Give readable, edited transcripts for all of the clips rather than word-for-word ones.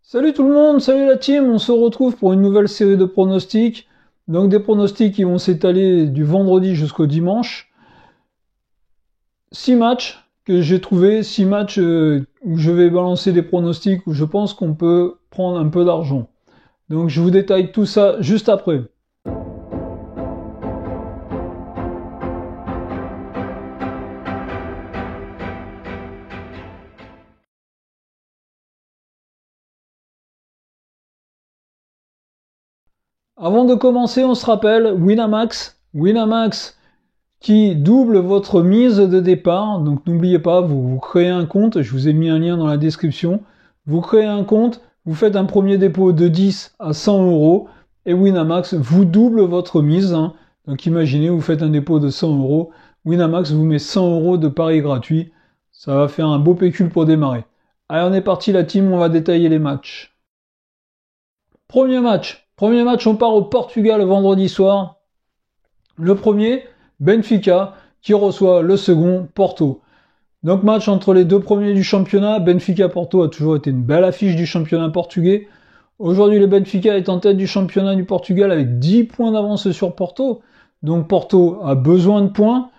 Salut tout le monde, salut la team, on se retrouve pour une nouvelle série de pronostics. Donc des pronostics qui vont s'étaler du vendredi jusqu'au dimanche. 6 matchs que j'ai trouvé, 6 matchs où je vais balancer des pronostics où je pense qu'on peut prendre un peu d'argent. Donc je vous détaille tout ça juste après. Avant de commencer, on se rappelle, Winamax qui double votre mise de départ. Donc n'oubliez pas, vous créez un compte, je vous ai mis un lien dans la description. Vous créez un compte, vous faites un premier dépôt de 10 à 100 euros et Winamax vous double votre mise. Donc imaginez, vous faites un dépôt de 100 euros, Winamax vous met 100 euros de pari gratuit. Ça va faire un beau pécule pour démarrer. Allez, on est parti la team, on va détailler les matchs. Premier match, on part au Portugal vendredi soir. Le premier, Benfica, qui reçoit le second, Porto. Donc match entre les deux premiers du championnat. Benfica-Porto a toujours été une belle affiche du championnat portugais. Aujourd'hui, le Benfica est en tête du championnat du Portugal avec 10 points d'avance sur Porto. Donc Porto a besoin de points,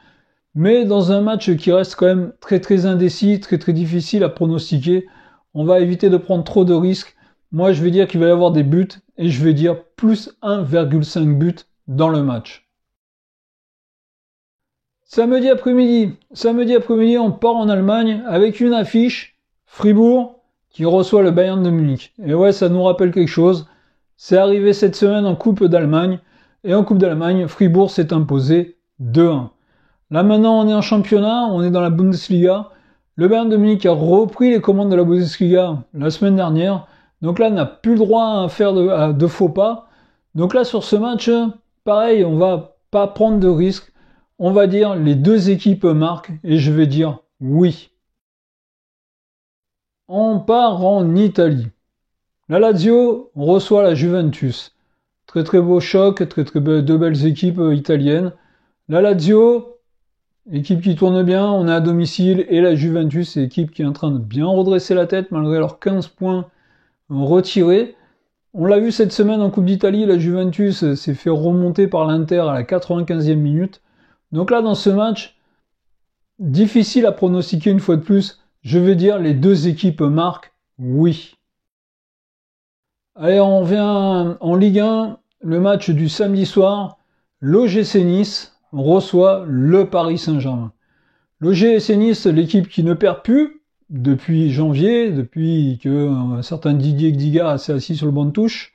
mais dans un match qui reste quand même très indécis, très difficile à pronostiquer. On va éviter de prendre trop de risques. Moi, je vais dire qu'il va y avoir des buts et je vais dire plus 1,5 buts dans le match. Samedi après-midi, on part en Allemagne avec une affiche, Fribourg qui reçoit le Bayern de Munich. Et ouais, ça nous rappelle quelque chose. C'est arrivé cette semaine en Coupe d'Allemagne. Et en Coupe d'Allemagne, Fribourg s'est imposé 2-1. Là maintenant, on est en championnat, on est dans la Bundesliga. Le Bayern de Munich a repris les commandes de la Bundesliga la semaine dernière. Donc là, on n'a plus le droit à faire de faux pas. Donc là, sur ce match, pareil, on va pas prendre de risques. On va dire les deux équipes marquent et je vais dire oui. On part en Italie. La Lazio reçoit la Juventus. Très beau choc, deux belles équipes italiennes. La Lazio, équipe qui tourne bien, on est à domicile, et la Juventus, équipe qui est en train de bien redresser la tête malgré leurs 15 points retirés. On l'a vu cette semaine en Coupe d'Italie, la Juventus s'est fait remonter par l'Inter à la 95e minute. Donc là, dans ce match, difficile à pronostiquer une fois de plus, je vais dire les deux équipes marquent, oui. Allez, on vient en Ligue 1, le match du samedi soir, l'OGC Nice reçoit le Paris Saint-Germain. L'OGC Nice, l'équipe qui ne perd plus depuis janvier, depuis que un certain Didier Gdiga s'est assis sur le banc de touche,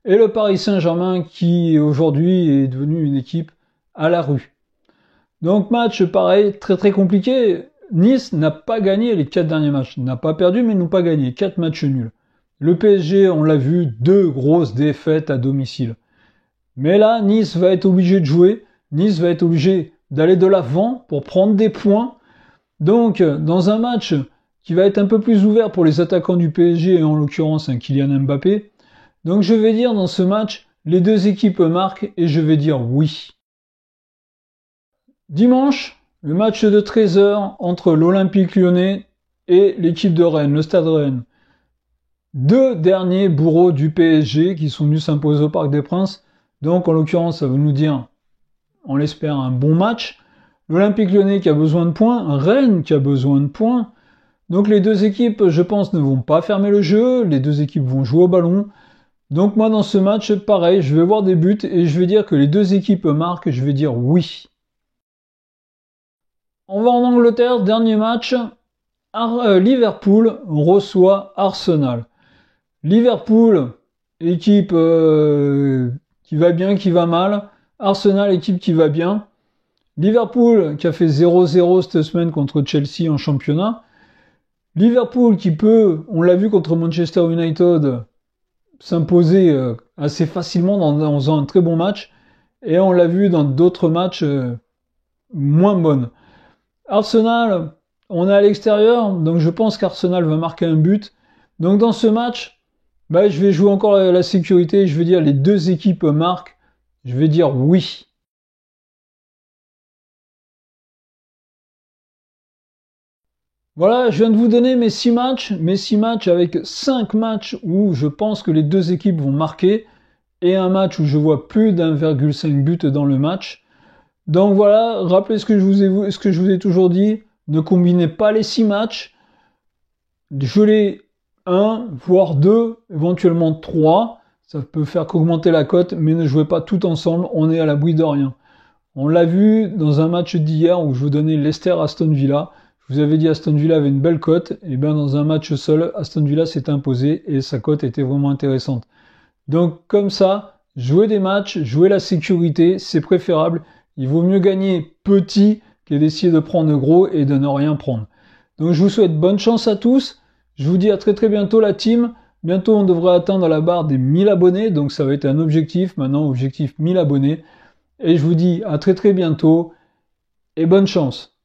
et le Paris Saint-Germain qui aujourd'hui est devenu une équipe à la rue. Donc match pareil, très compliqué. Nice n'a pas gagné les 4 derniers matchs. N'a pas perdu, mais n'ont pas gagné. 4 matchs nuls. Le PSG, on l'a vu, 2 grosses défaites à domicile. Mais là, Nice va être obligé de jouer. Nice va être obligé d'aller de l'avant pour prendre des points. Donc, dans un match qui va être un peu plus ouvert pour les attaquants du PSG, et en l'occurrence un Kylian Mbappé. Donc je vais dire dans ce match, les deux équipes marquent et je vais dire oui. Dimanche, le match de 13h entre l'Olympique Lyonnais et l'équipe de Rennes, le Stade Rennes. Deux derniers bourreaux du PSG qui sont venus s'imposer au Parc des Princes. Donc en l'occurrence, ça veut nous dire, on l'espère, un bon match. L'Olympique Lyonnais qui a besoin de points, Rennes qui a besoin de points. Donc les deux équipes, je pense, ne vont pas fermer le jeu. Les deux équipes vont jouer au ballon. Donc moi, dans ce match, pareil, je vais voir des buts et je vais dire que les deux équipes marquent. Je vais dire oui. On va en Angleterre, dernier match. Liverpool reçoit Arsenal. Liverpool, équipe qui va bien, qui va mal. Arsenal, équipe qui va bien. Liverpool qui a fait 0-0 cette semaine contre Chelsea en championnat. Liverpool qui peut, on l'a vu contre Manchester United, s'imposer assez facilement en faisant un très bon match. Et on l'a vu dans d'autres matchs moins bonnes. Arsenal, on est à l'extérieur, donc je pense qu'Arsenal va marquer un but. Donc dans ce match, je vais jouer encore la sécurité, je vais dire les deux équipes marquent, je vais dire oui. Voilà, je viens de vous donner mes 6 matchs. Mes 6 matchs avec 5 matchs où je pense que les deux équipes vont marquer et un match où je vois plus d'1,5 but dans le match. Donc voilà, rappelez ce que je vous ai toujours dit. Ne combinez pas les 6 matchs. Jouez un, voire 2, éventuellement 3. Ça peut faire qu'augmenter la cote, mais ne jouez pas tout ensemble, on est à l'abri de rien. On l'a vu dans un match d'hier où je vous donnais Leicester-Aston Villa. Je vous avais dit Aston Villa avait une belle cote, et bien dans un match seul, Aston Villa s'est imposé et sa cote était vraiment intéressante. Donc comme ça, jouer des matchs, jouer la sécurité, c'est préférable. Il vaut mieux gagner petit que d'essayer de prendre gros et de ne rien prendre. Donc je vous souhaite bonne chance à tous. Je vous dis à très très bientôt la team. Bientôt on devrait atteindre la barre des 1000 abonnés, donc ça va être un objectif maintenant, objectif 1000 abonnés. Et je vous dis à très très bientôt et bonne chance.